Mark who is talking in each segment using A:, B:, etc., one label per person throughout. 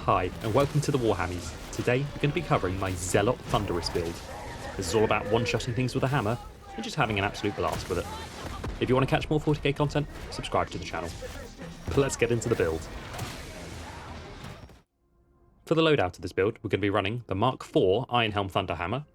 A: Hi, and welcome to the Warhammies. Today, we're going to be covering my Zealot Thunderous build. This is all about one-shotting things with a hammer, and just having an absolute blast with it. If you want to catch more 40k content, subscribe to the channel. But let's get into the build. For the loadout of this build, we're going to be running the Mark IV Iron Helm Thunderhammer,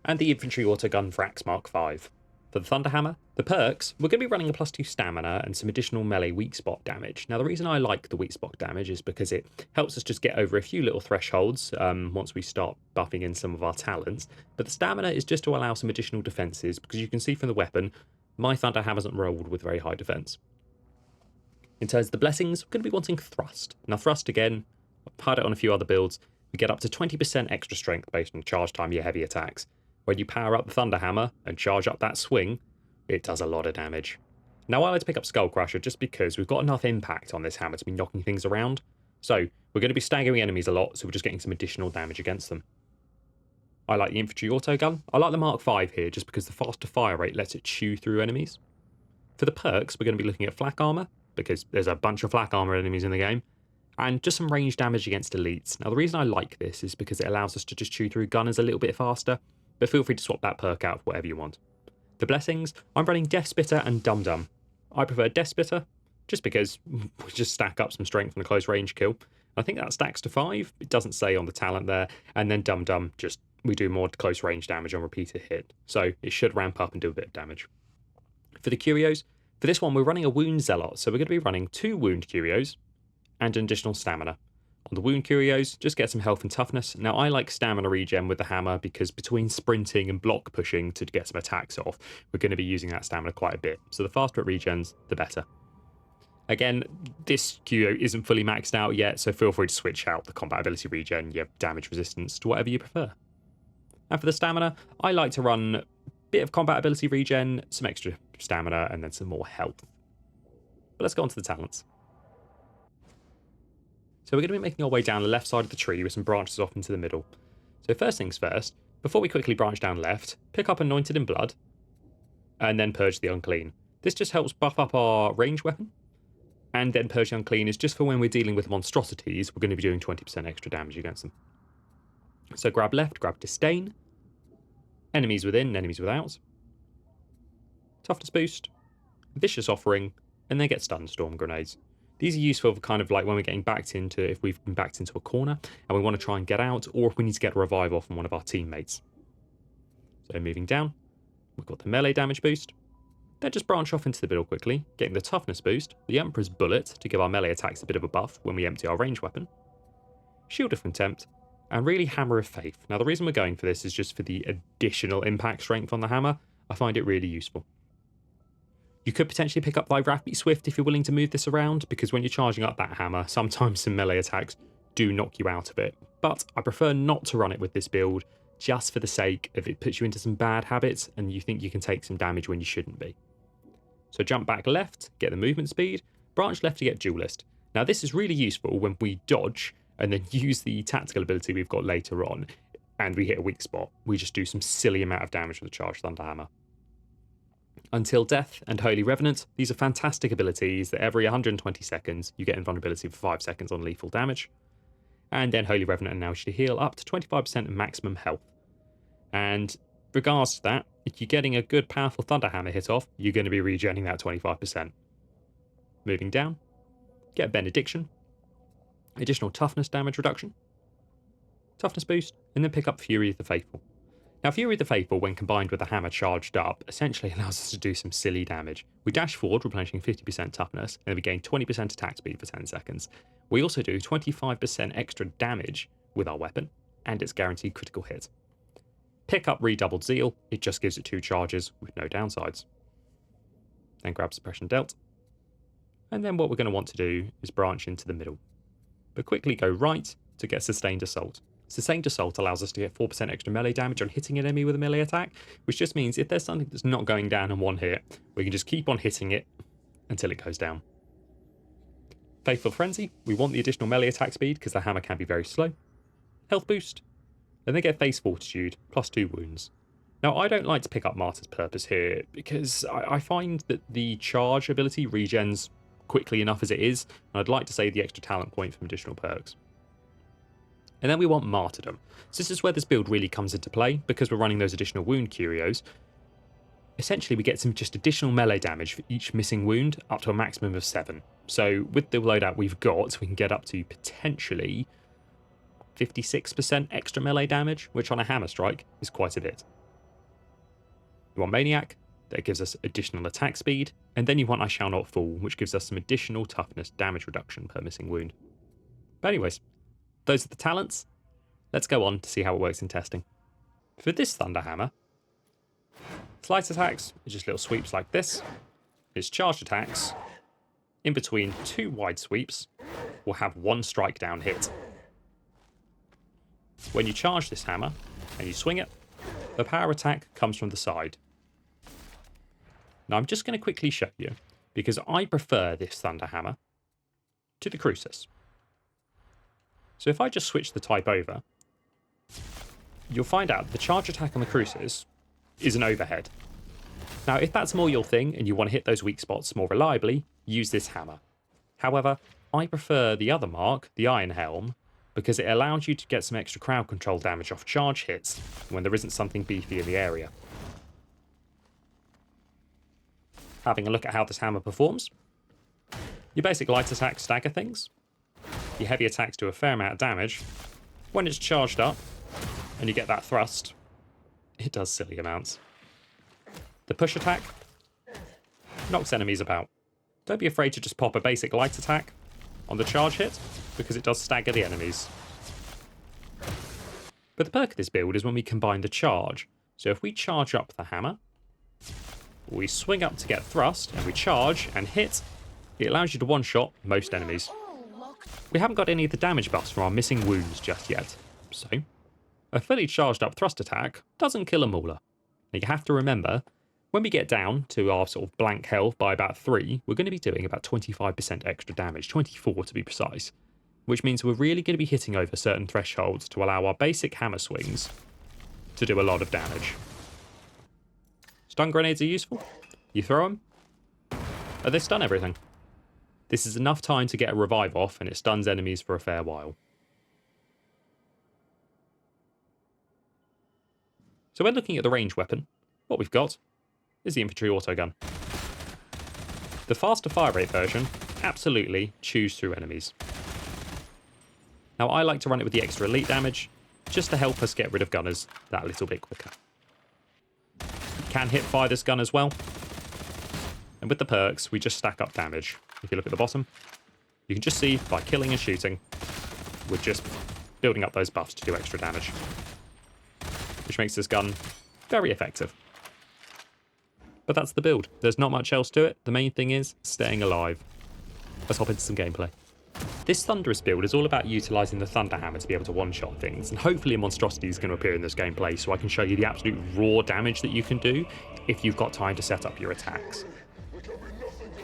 A: and the Infantry Autogun Frax Mark V. For the Thunderhammer, the perks, we're going to be running a +2 stamina and some additional melee weak spot damage. Now the reason I like the weak spot damage is because it helps us just get over a few little thresholds once we start buffing in some of our talents, but the stamina is just to allow some additional defences, because you can see from the weapon, my Thunderhammer isn't rolled with very high defence. In terms of the blessings, we're going to be wanting Thrust. Now Thrust, again, I've had it on a few other builds, we get up to 20% extra strength based on the charge time of your heavy attacks. When you power up the Thunderhammer and charge up that swing, it does a lot of damage. Now I like to pick up Skull Crusher just because we've got enough impact on this hammer to be knocking things around. So we're going to be staggering enemies a lot, so we're just getting some additional damage against them. I like the Infantry Autogun. I like the Mark V here just because the faster fire rate lets it chew through enemies. For the perks, we're going to be looking at Flak Armor, because there's a bunch of Flak Armor enemies in the game, and just some range damage against elites. Now the reason I like this is because it allows us to just chew through gunners a little bit faster, but feel free to swap that perk out for whatever you want. The blessings, I'm running Death Spitter and Dum Dum. I prefer Death Spitter just because we just stack up some strength on a close range kill. I think that stacks to 5. It doesn't say on the talent there. And then Dum Dum, just we do more close range damage on repeated hit. So it should ramp up and do a bit of damage. For the curios, for this one we're running a Wound Zealot. So we're going to be running 2 Wound Curios and an additional stamina. On the Wound Curios, just get some health and toughness. Now, I like stamina regen with the hammer because between sprinting and block pushing to get some attacks off, we're going to be using that stamina quite a bit. So the faster it regens, the better. Again, this Curio isn't fully maxed out yet, so feel free to switch out the combat ability regen, your damage resistance, to whatever you prefer. And for the stamina, I like to run a bit of combat ability regen, some extra stamina, and then some more health. But let's go on to the talents. So we're going to be making our way down the left side of the tree with some branches off into the middle. So first things first, before we quickly branch down left, pick up Anointed in Blood, and then Purge the Unclean. This just helps buff up our range weapon, and then Purge the Unclean is just for when we're dealing with monstrosities, we're going to be doing 20% extra damage against them. So grab left, grab Disdain, enemies within, enemies without, Toughness boost, Vicious Offering, and then get Stun Storm Grenades. These are useful for kind of like when we're getting backed into, if we've been backed into a corner and we want to try and get out, or if we need to get a revive off from one of our teammates. So moving down, we've got the melee damage boost. Then just branch off into the middle quickly, getting the toughness boost, the Emperor's Bullet to give our melee attacks a bit of a buff when we empty our range weapon, Shield of Contempt, and really Hammer of Faith. Now the reason we're going for this is just for the additional impact strength on the hammer. I find it really useful. You could potentially pick up thy Wrathbeat Swift if you're willing to move this around, because when you're charging up that hammer, sometimes some melee attacks do knock you out of it. But I prefer not to run it with this build, just for the sake of it puts you into some bad habits and you think you can take some damage when you shouldn't be. So jump back left, get the movement speed, branch left to get Duelist. Now this is really useful when we dodge and then use the tactical ability we've got later on, and we hit a weak spot. We just do some silly amount of damage with the Charged Thunderhammer. Until Death and Holy Revenant, these are fantastic abilities that every 120 seconds you get invulnerability for 5 seconds on lethal damage. And then Holy Revenant allows you to heal up to 25% of maximum health. And regards to that, if you're getting a good powerful Thunderhammer hit off, you're going to be regenerating that 25%. Moving down, get Benediction, additional toughness damage reduction, toughness boost, and then pick up Fury of the Faithful. Now, Fury of the Faithful, when combined with the hammer charged up, essentially allows us to do some silly damage. We dash forward, replenishing 50% toughness, and then we gain 20% attack speed for 10 seconds. We also do 25% extra damage with our weapon, and it's guaranteed critical hit. Pick up Redoubled Zeal, it just gives it 2 charges with no downsides. Then grab Suppression Dealt. And then what we're going to want to do is branch into the middle. But quickly go right to get Sustained Assault. Sustained Assault allows us to get 4% extra melee damage on hitting an enemy with a melee attack, which just means if there's something that's not going down in one hit, we can just keep on hitting it until it goes down. Faithful Frenzy, we want the additional melee attack speed because the hammer can be very slow. Health boost, and then get Face Fortitude, +2 wounds. Now I don't like to pick up Martyr's Purpose here because I find that the charge ability regens quickly enough as it is, and I'd like to save the extra talent point from additional perks. And then we want Martyrdom. So this is where this build really comes into play, because we're running those additional wound curios. Essentially, we get some just additional melee damage for each missing wound, up to a maximum of 7. So with the loadout we've got, we can get up to potentially 56% extra melee damage, which on a hammer strike is quite a bit. You want Maniac, that gives us additional attack speed, and then you want I Shall Not Fall, which gives us some additional toughness damage reduction per missing wound. But anyways, those are the talents. Let's go on to see how it works in testing. For this Thunderhammer, slice attacks are just little sweeps like this. Its charged attacks, in between 2 wide sweeps, will have 1 strike down hit. When you charge this hammer and you swing it, the power attack comes from the side. Now I'm just going to quickly show you, because I prefer this Thunderhammer to the Crucis. So if I just switch the type over, you'll find out the charge attack on the Crucis is an overhead. Now if that's more your thing and you want to hit those weak spots more reliably, use this hammer. However, I prefer the other mark, the Iron Helm, because it allows you to get some extra crowd control damage off charge hits when there isn't something beefy in the area. Having a look at how this hammer performs, your basic light attacks stagger things, your heavy attacks do a fair amount of damage. When it's charged up and you get that thrust, it does silly amounts. The push attack knocks enemies about. Don't be afraid to just pop a basic light attack on the charge hit, because it does stagger the enemies. But the perk of this build is when we combine the charge. So if we charge up the hammer, we swing up to get thrust, and we charge and hit, it allows you to one-shot most enemies. We haven't got any of the damage buffs from our missing wounds just yet, so a fully charged up thrust attack doesn't kill a mauler. Now you have to remember, when we get down to our sort of blank health by about 3, we're going to be doing about 25% extra damage, 24 to be precise, which means we're really going to be hitting over certain thresholds to allow our basic hammer swings to do a lot of damage. Stun grenades are useful. You throw them, and they stun everything. This is enough time to get a revive off, and it stuns enemies for a fair while. So when looking at the ranged weapon, what we've got is the infantry autogun. The faster fire rate version absolutely chews through enemies. Now I like to run it with the extra elite damage, just to help us get rid of gunners that little bit quicker. You can hit fire this gun as well, and with the perks we just stack up damage. If you look at the bottom, you can just see by killing and shooting, we're just building up those buffs to do extra damage, which makes this gun very effective. But that's the build. There's not much else to it. The main thing is staying alive. Let's hop into some gameplay. This Thunderous build is all about utilising the Thunderhammer to be able to one-shot things, and hopefully a monstrosity is going to appear in this gameplay so I can show you the absolute raw damage that you can do if you've got time to set up your attacks.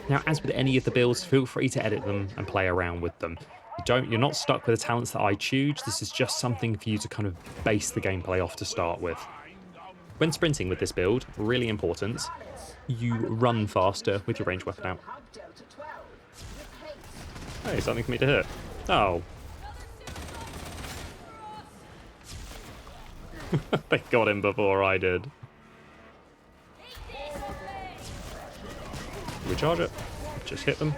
A: Now, as with any of the builds, feel free to edit them and play around with them. You're not stuck with the talents that I choose. This is just something for you to kind of base the gameplay off to start with. When sprinting with this build, really important, you run faster with your ranged weapon out. Hey, something for me to hit. Oh. They got him before I did. We charge it. Just hit them.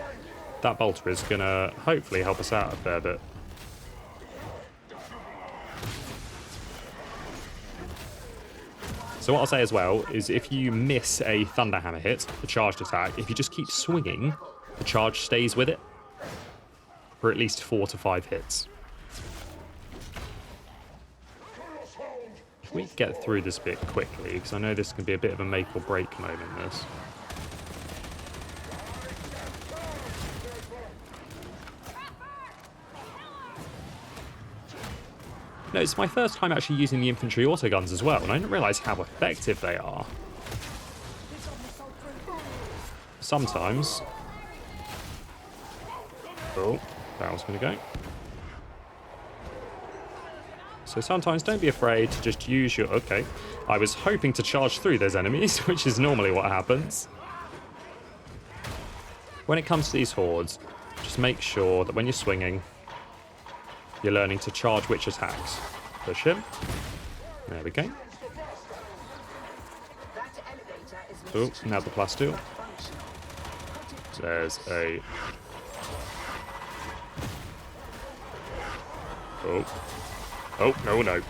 A: That bolter is going to hopefully help us out a fair bit. So what I'll say as well is if you miss a Thunderhammer hit, the charged attack, if you just keep swinging, the charge stays with it for at least 4 to 5 hits. If we get through this bit quickly, because I know this can be a bit of a make or break moment, this. No, it's my first time actually using the infantry autoguns as well, and I didn't realise how effective they are. Sometimes... Oh, barrel's going to go. So sometimes don't be afraid to just use your... Okay, I was hoping to charge through those enemies, which is normally what happens. When it comes to these hordes, just make sure that when you're swinging, you're learning to charge which attacks. Push him. There we go. Oh, now the plasteel. There's a... Oh. Oh, no, no.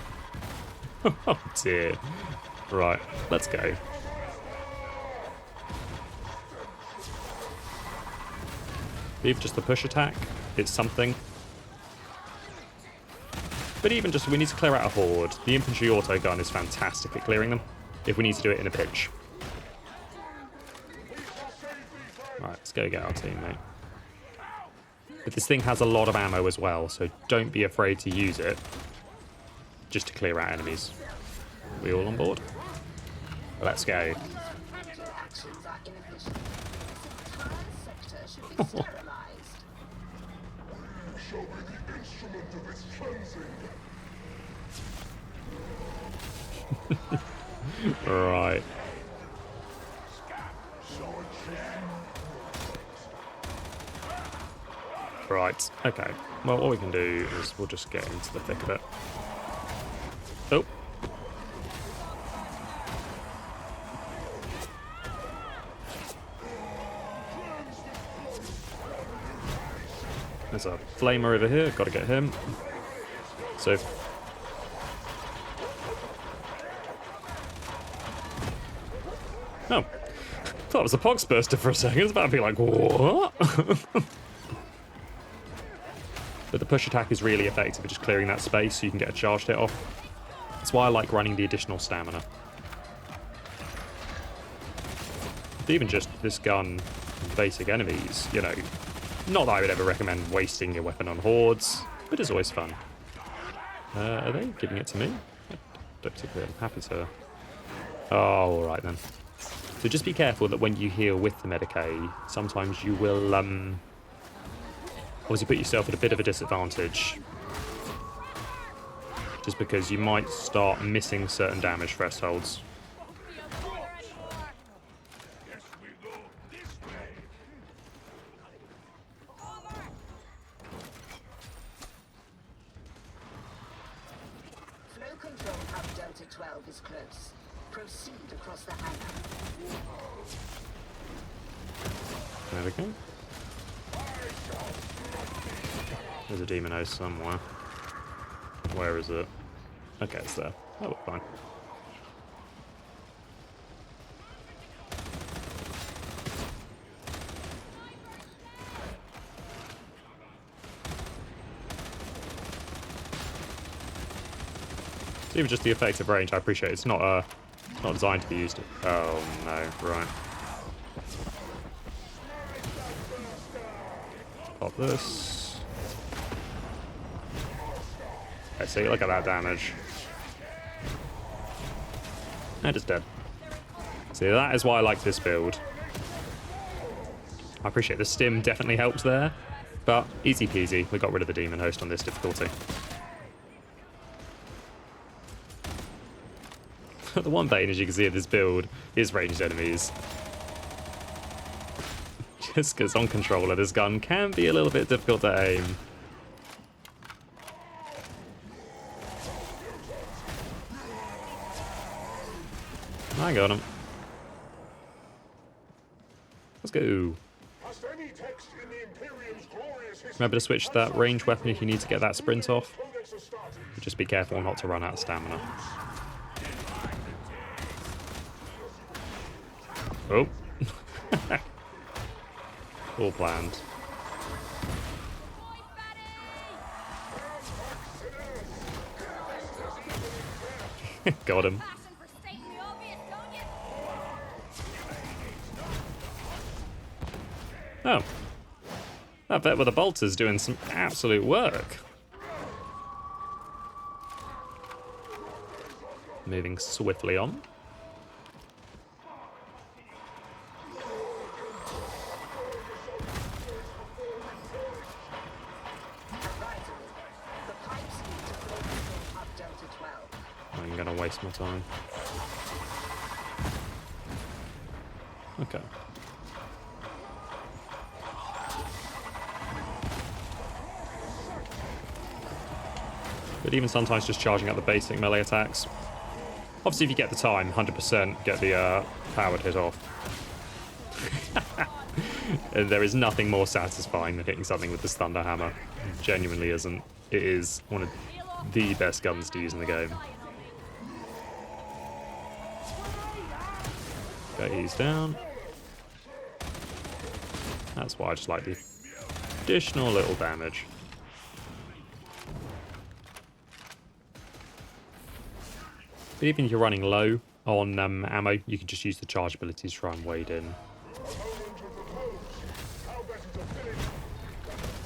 A: Oh, dear. Right, let's go. Even just the push attack, it's something. But even just, we need to clear out a horde. The infantry auto gun is fantastic at clearing them, if we need to do it in a pinch. Right, let's go get our teammate. But this thing has a lot of ammo as well, so don't be afraid to use it just to clear out enemies. We all on board? Let's go. Right. Right, okay. Well, what we can do is we'll just get into the thick of it. Oh. There's a flamer over here, gotta get him. So... Oh. Thought it was a pox burster for a second. I was about to be like, what? But the push attack is really effective at just clearing that space so you can get a charged hit off. That's why I like running the additional stamina. But even just this gun, basic enemies, you know, not that I would ever recommend wasting your weapon on hordes, but it's always fun. Are they giving it to me? I don't particularly, I'm happy to... Oh, alright then. So just be careful that when you heal with the Medicae, sometimes you will, obviously put yourself at a bit of a disadvantage. Just because you might start missing certain damage thresholds.
B: Flow control hub Delta 12 is close. Proceed across the hangar.
A: There we go. There's a demon host somewhere. Where is it? Okay, it's there. Oh, we're fine. It's even just the effective range, I appreciate it. It's not designed to be used. Oh no, right. Pop this. Okay, see, look at that damage. And it's dead. See, that is why I like this build. I appreciate the stim definitely helped there, but easy peasy, we got rid of the demon host on this difficulty. The one bane, as you can see of this build, is ranged enemies. Just because on controller this gun can be a little bit difficult to aim. I got him. Let's go. Remember to switch to that ranged weapon if you need to get that sprint off. But just be careful not to run out of stamina. Oh. All planned. Got him. Oh. I bet with the bolters doing some absolute work. Moving swiftly on. I'm gonna waste my time. Okay. But even sometimes just charging up the basic melee attacks. Obviously, if you get the time, 100% get the powered hit off. There is nothing more satisfying than hitting something with this Thunder Hammer. It genuinely isn't. It is one of the best guns to use in the game. Okay, he's down. That's why I just like the additional little damage. But even if you're running low on ammo, you can just use the charge ability to try and wade in.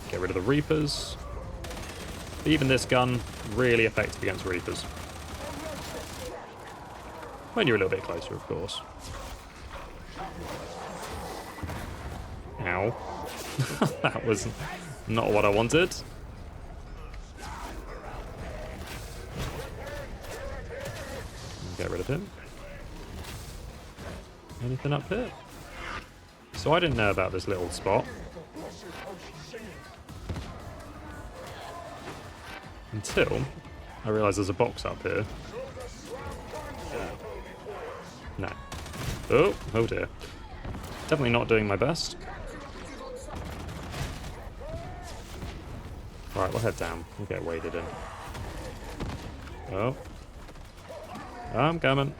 A: Get rid of the Reapers. But even this gun, really effective against Reapers. When you're a little bit closer, of course. Ow. That was not what I wanted. Get rid of him. Anything up here? So I didn't know about this little spot. Until I realised there's a box up here. No. Oh dear. Definitely not doing my best. Right, we'll head down. We'll get waded in. Oh. I'm coming.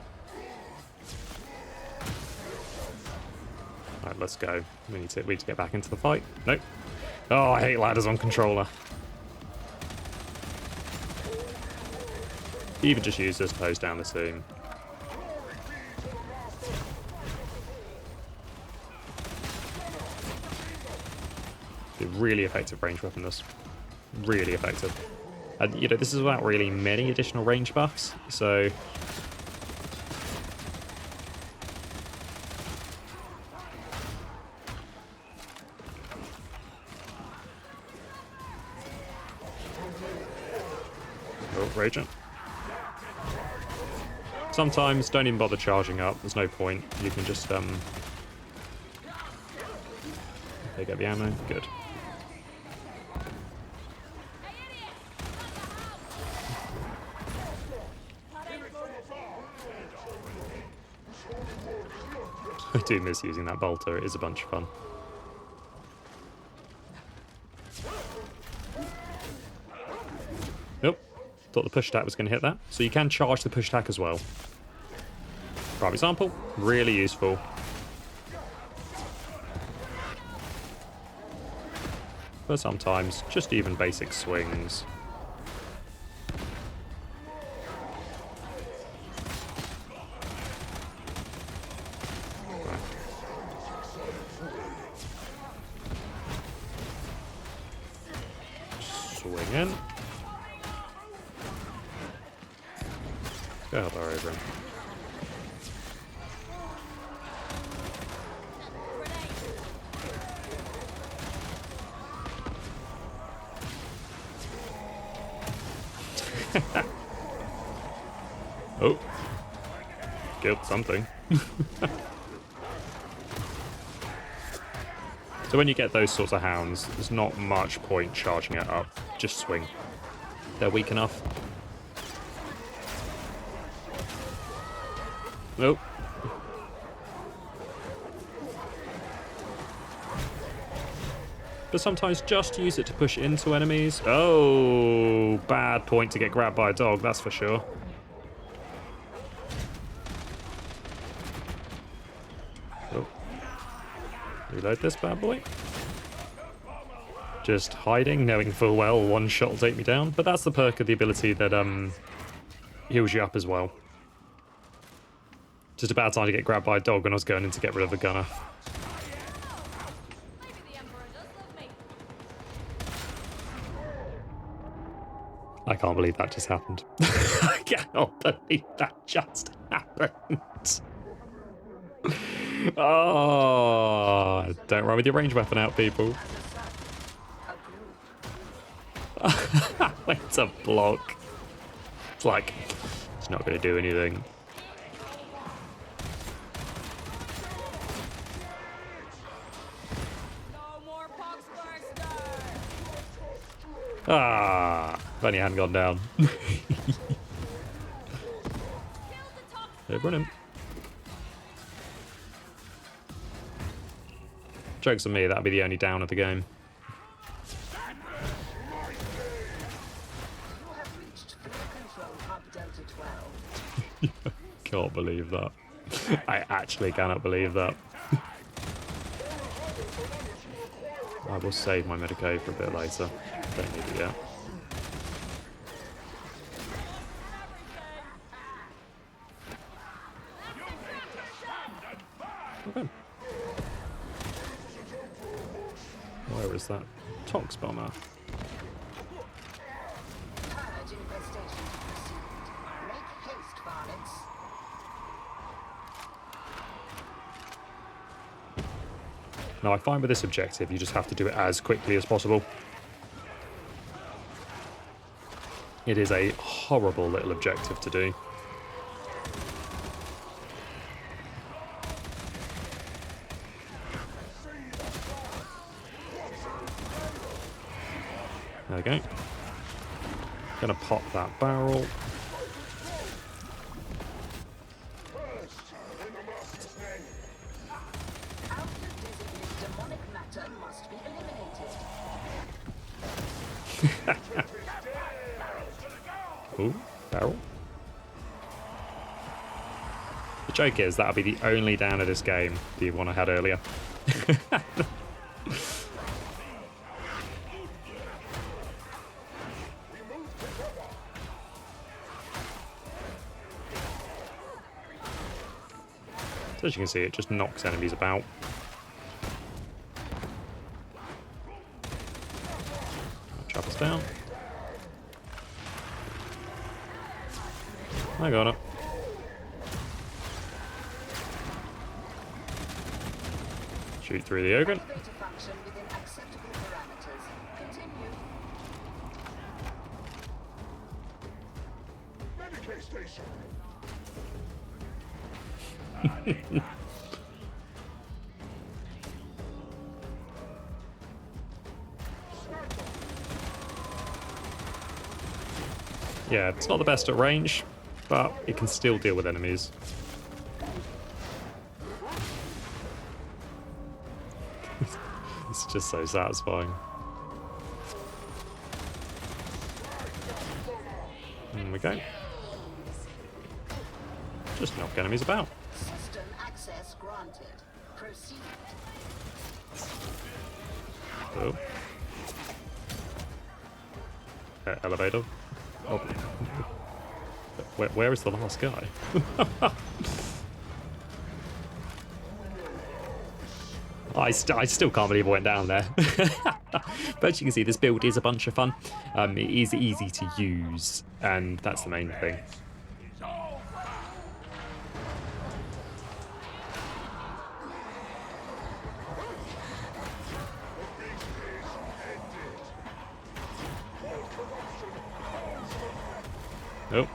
A: Right, let's go. We need to get back into the fight. Nope. Oh, I hate ladders on controller. Even just use this to hose down the team. A really effective range weapon, this. Really effective. And, you know, this is without really many additional range buffs, so... Oh, Raging. Sometimes don't even bother charging up, there's no point. You can just, Okay, get the ammo, good. I do miss using that bolter, it is a bunch of fun. Nope, thought the push attack was going to hit that. So you can charge the push attack as well. Prime example, really useful. But sometimes, just even basic swings. Swing in. Go help our over him. Oh. Killed something. So when you get those sorts of hounds, there's not much point charging it up. Just swing. They're weak enough. Nope. But sometimes just use it to push into enemies. Oh, bad point to get grabbed by a dog, that's for sure. Oh. Reload this bad boy. Just hiding, knowing full well one shot will take me down. But that's the perk of the ability that heals you up as well. Just a bad time to get grabbed by a dog when I was going in to get rid of the gunner. I can't believe that just happened. I cannot believe that just happened. Oh, don't run with your range weapon out, people. Went to block. It's like, it's not going to do anything. Ah. If only I hadn't gone down. They're running. Joke's on me, that'd be the only down of the game.
B: You have reached full control of Delta 12.
A: Can't believe that. I actually cannot believe that. I will save my Medico for a bit later. Don't need it yet. Okay. Where is that Tox bomber?
B: Purge infestation to proceed. Make haste, varlets.
A: Now I find with this objective you just have to do it as quickly as possible. It is a horrible little objective to do. There we go. Gonna pop that barrel.
B: Out-of-designated demonic matter must be eliminated.
A: Ooh, barrel. The joke is that'll be the only down of this game, the one I had earlier. So as you can see, it just knocks enemies about. Chop us down. I got it. Shoot through the organ.
B: Elevator function within acceptable parameters. Continue.
C: Medicaid station.
A: Yeah, it's not the best at range, but it can still deal with enemies. It's just so satisfying. There we go. Just knock enemies about.
B: System access granted. Proceed.
A: Oh. Elevator. Oh. Where is the last guy? I still can't believe I went down there. But as you can see, this build is a bunch of fun. It is easy to use, and that's the main thing. Oh.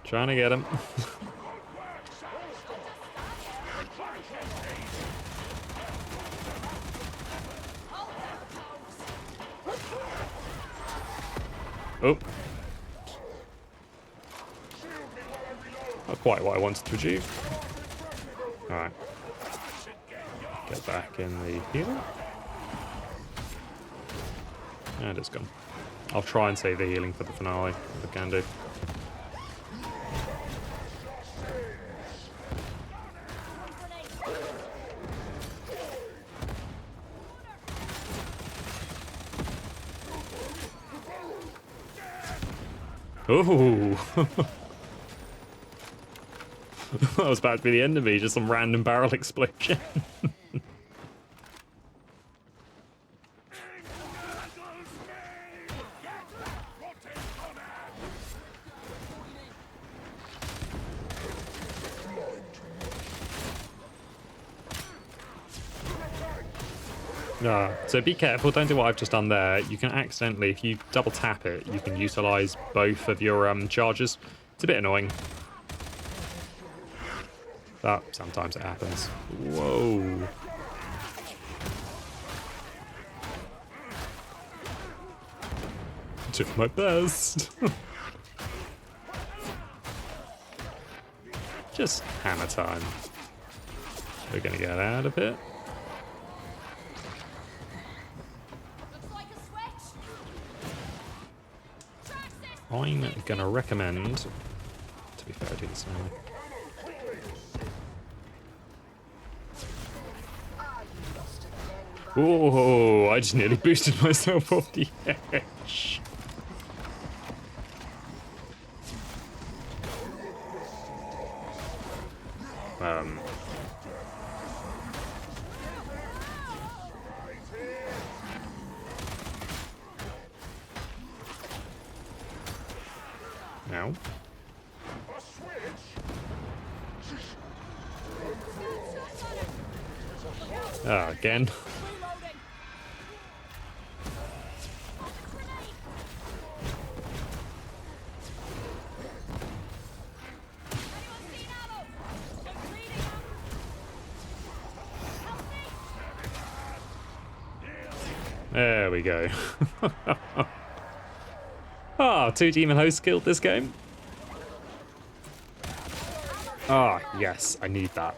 A: Trying to get him. Oh. Not quite what I wanted to achieve. Alright. Get back in the healer. And it's gone. I'll try and save the healing for the finale, if I can do. Ooh! That was about to be the end of me, just some random barrel explosion. So be careful, don't do what I've just done there. You can accidentally, if you double tap it, you can utilise both of your charges. It's a bit annoying. But sometimes it happens. Whoa. Took my best. Just hammer time. We're gonna get out of it. I'm gonna recommend, to be fair, I do this now. Oh, I just nearly boosted myself off the edge. Now. Ah, again. There we go. Ah, 2 demon hosts killed this game. Ah, yes, I need that.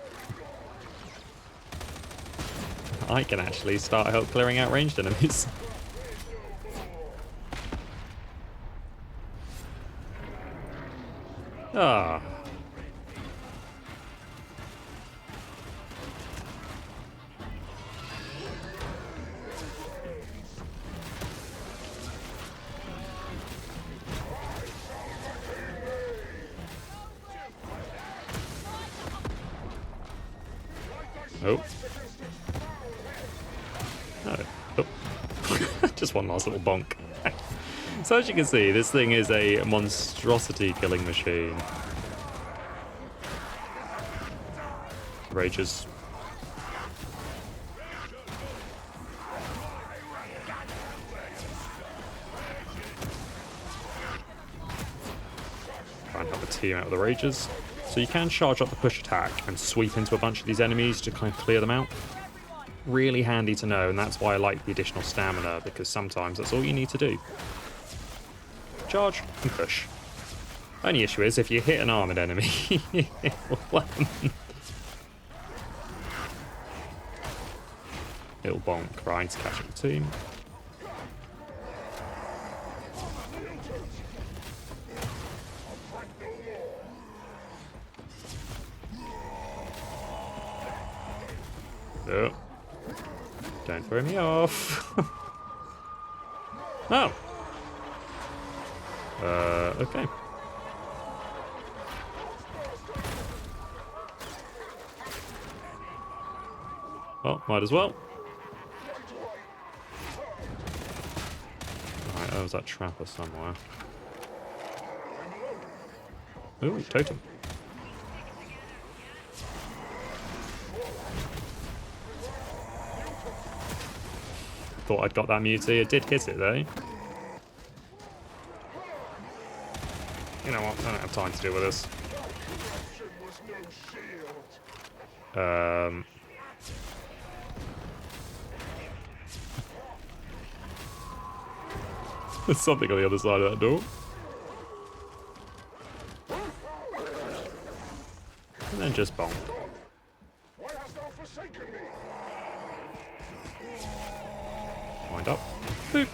A: I can actually start help clearing out ranged enemies. Ah. Oh. Oh. Just one last little bonk. So as you can see, this thing is a monstrosity killing machine. Rages. Try and help a team out of the rages. So you can charge up the push attack and sweep into a bunch of these enemies to kind of clear them out. Really handy to know, and that's why I like the additional stamina, because sometimes that's all you need to do. Charge and push. Only issue is if you hit an armored enemy, it'll bonk, right, to catch up the team. Oh. Don't throw me off. Oh. Okay. Well, might as well. Alright, there was that trapper somewhere. Ooh, totem. Thought I'd got that mutie. It did hit it though. You know what? I don't have time to deal with this. There's something on the other side of that door. And then just bonk. Wind up. Boop.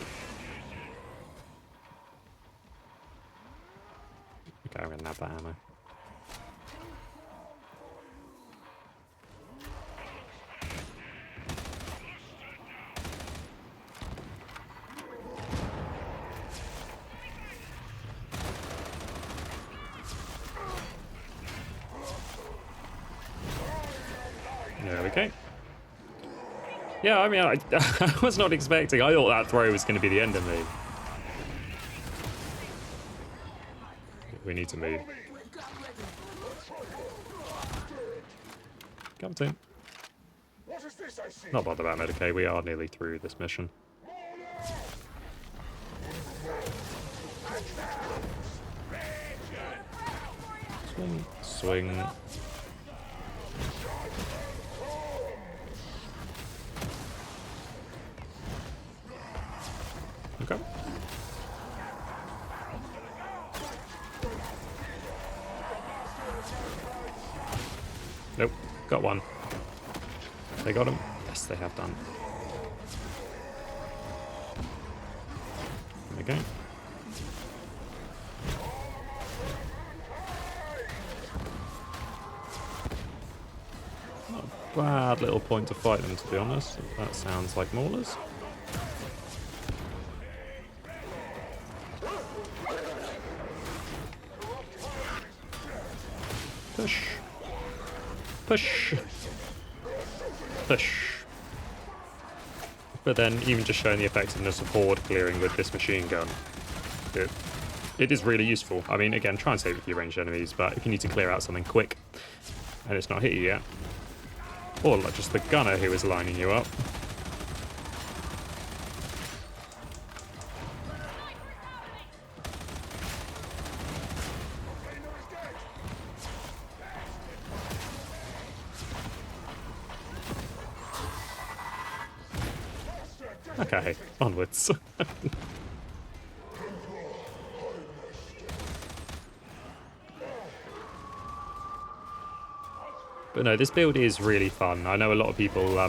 A: Okay, I'm gonna nab that ammo. There we go. Yeah, I mean, I was not expecting. I thought that throw was going to be the end of me. We need to move. Come team. Not bothered about Medicaid. We are nearly through this mission. Swing, swing. Okay. Nope. Got one. They got him? Yes, they have done. There we go. Not a bad little point to fight them, to be honest. That sounds like maulers. Push. Push. Push. But then, even just showing the effectiveness of horde clearing with this machine gun, it is really useful. I mean, again, try and save it for your ranged enemies, but if you need to clear out something quick, and it's not hit you yet, or like just the gunner who is lining you up. Okay, onwards. But no, this build is really fun. I know a lot of people, oh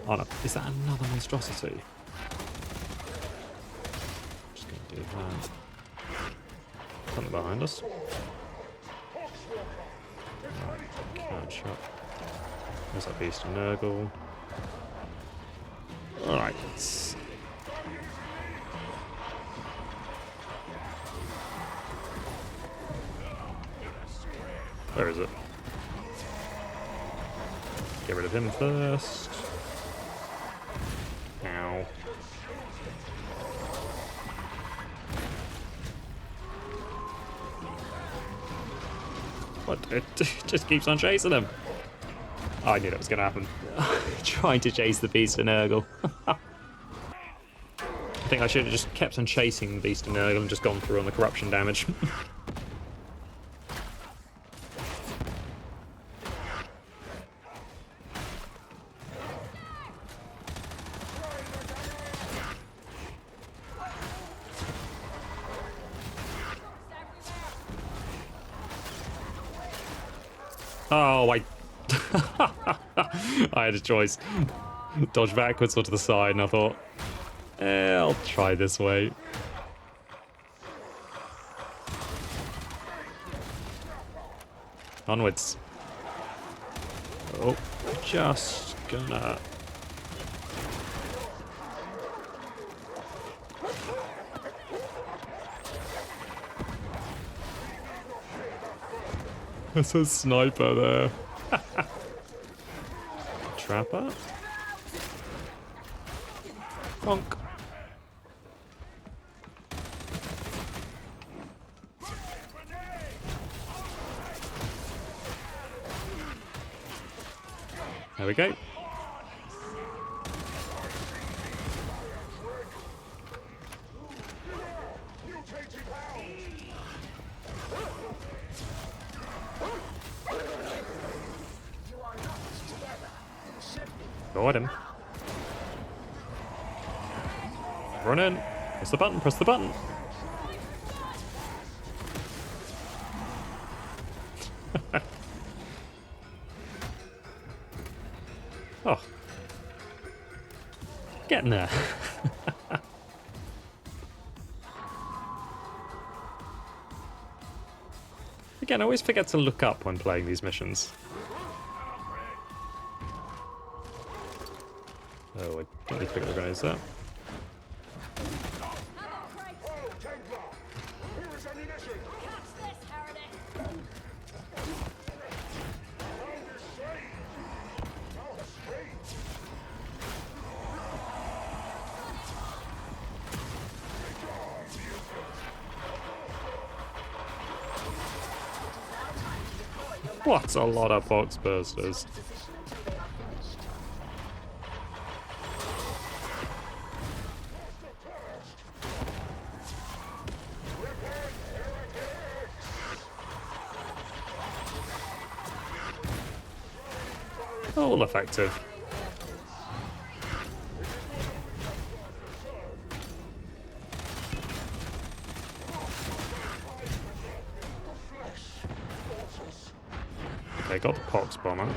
A: no, is that another monstrosity? Just gonna do that. Something behind us. Can't shot. There's that beast of Nurgle. Alright. Where is it? Get rid of him first. Ow. What? It just keeps on chasing him. Oh, I knew that was going to happen. Trying to chase the Beast of Nurgle. I think I should have just kept on chasing the Beast of Nurgle and just gone through on the corruption damage. Oh, I had a choice. Dodge backwards or to the side, and I thought, I'll try this way. Onwards. Oh, just gonna... There's a sniper there. Trapper? Bonk. There we go. Got him. Run in. Press the button, press the button. Oh. Getting there. Again, I always forget to look up when playing these missions. Oh, I don't need to pick up the grenades there. What a lot of box bursters. All effective. Okay, got the Pox Bomber.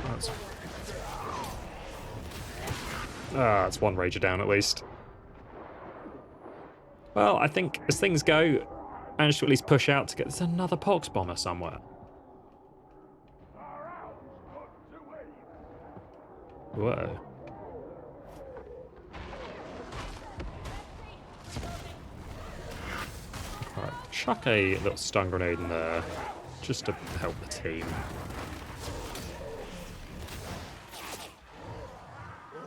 A: That's one Rager down at least. Well, I think as things go, managed to at least push out to get... There's another Pox Bomber somewhere. Whoa. Alright, chuck a little stun grenade in there, just to help the team.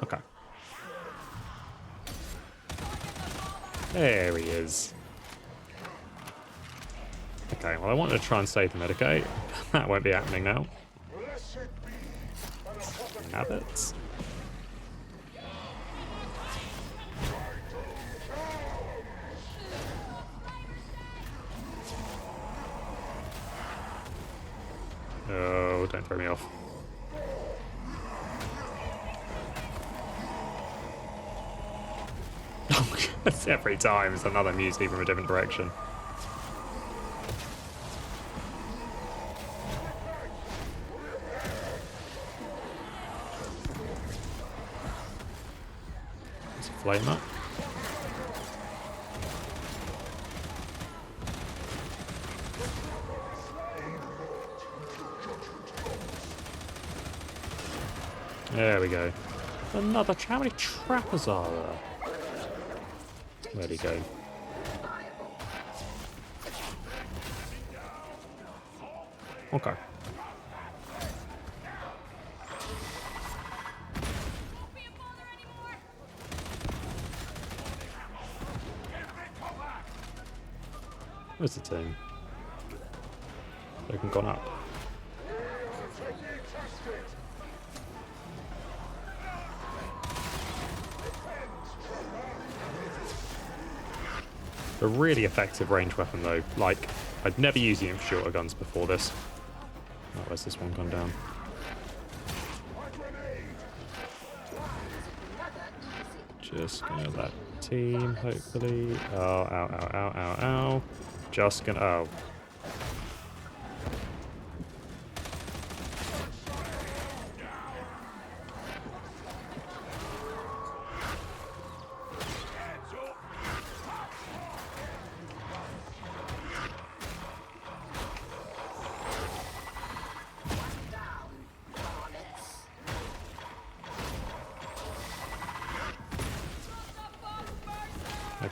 A: Okay. There he is. Okay, well I wanted to try and save the Medicaid. That won't be happening now. Habits. Oh, don't throw me off. That's every time it's another mutiny from a different direction. There's a flame up. There we go. Another. How many trappers are there? Where'd he go? Okay. Where's the team? They haven't gone up. A really effective range weapon though. Like, I'd never used the shorter guns before this. Oh, where's this one gone down? Just gonna that team, hopefully. Oh, ow, ow, ow, ow, ow. Just gonna. Oh.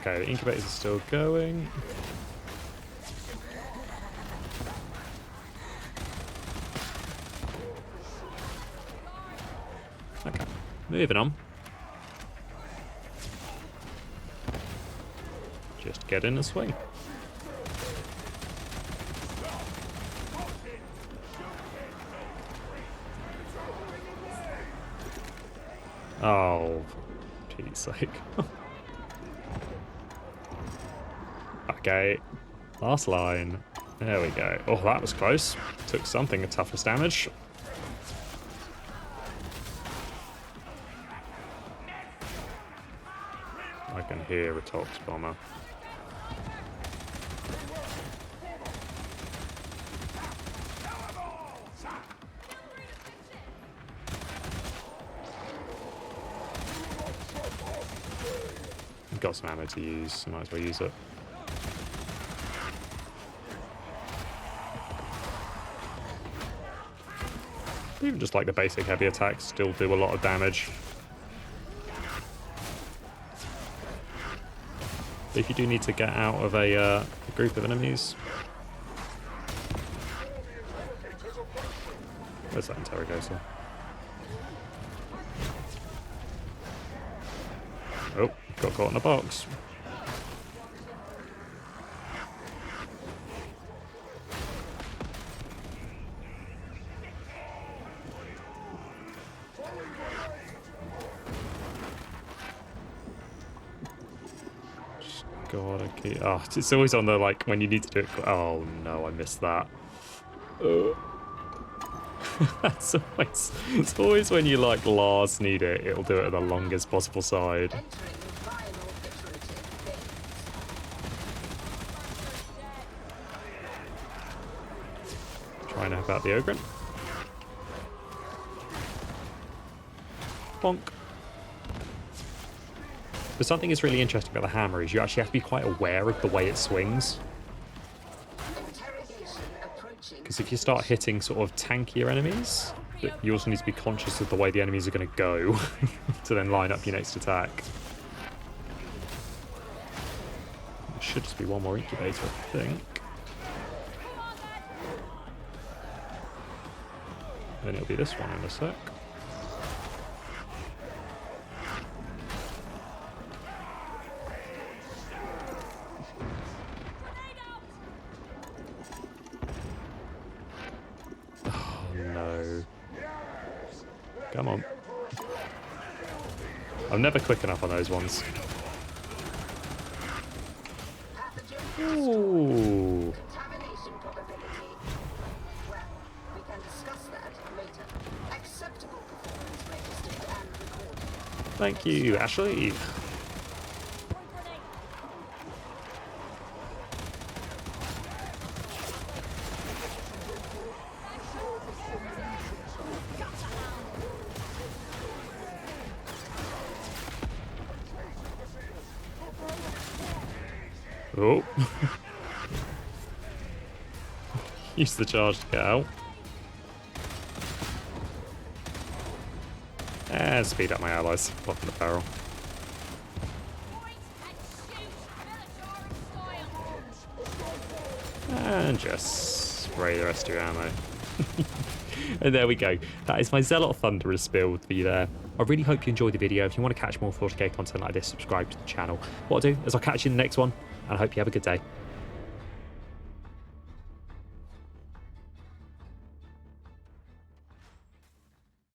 A: Okay, the incubators are still going. Okay, moving on. Just get in and swing. Oh, Pete's sake. Okay, last line. There we go. Oh, that was close. Took something of toughness damage. I can hear a Tox Bomber. Got some ammo to use, might as well use it. Even just like the basic heavy attacks still do a lot of damage. If you do need to get out of a group of enemies. Where's that interrogator? Oh, got caught in a box. Gotta keep... Oh, it's always on the, like, when you need to do it... Oh, no, I missed that. That's always... It's always when you, like, last need it, it'll do it at the longest possible side. Trying to help out the Ogre. Bonk. But something that's really interesting about the hammer is you actually have to be quite aware of the way it swings. Because if you start hitting sort of tankier enemies, you also need to be conscious of the way the enemies are going to go to then line up your next attack. There should just be one more incubator, I think. Then it'll be this one in a sec. Oh no. Come on. I'm never quick enough on those ones. Ooh. Thank you, Ashley. Oh. Use the charge to get out. And speed up my allies. Pop in the barrel. And just spray the rest of your ammo. And there we go. That is my Zealot Thunderous build for you there. I really hope you enjoyed the video. If you want to catch more 40k content like this, subscribe to the channel. What I'll do is I'll catch you in the next one, and I hope you have a good day.